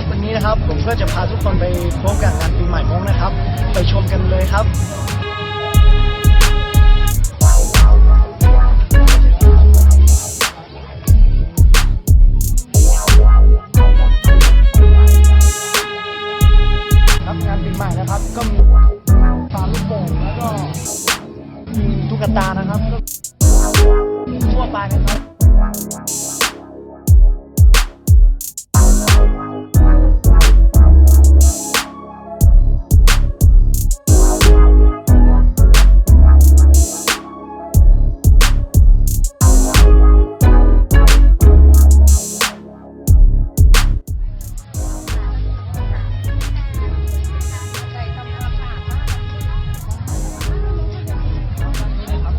วันนี้นะครับผมก็จะพาทุกคนไปพบกับงานปีใหม่ม้งนะครับไปชมกันเลยครับงานปีใหม่นะครับก็มีฟาลูกโป่งแล้วก็มีตุ๊กตานะครับทั่วไปนะครับ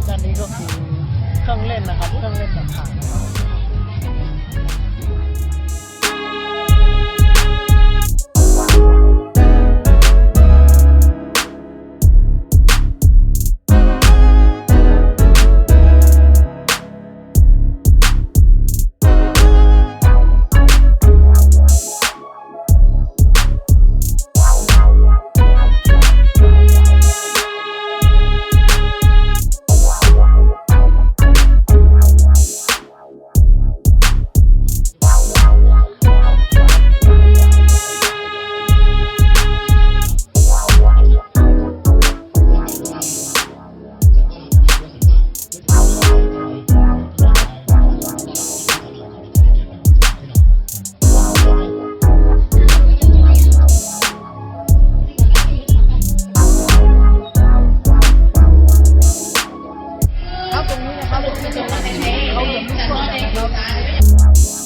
ด้านนี้ก็คือเครื่องเล่นนะครับเครื่องเล่นต่างๆนะครับตรงนี้นะครับเขาจะมีช่วงนะครับ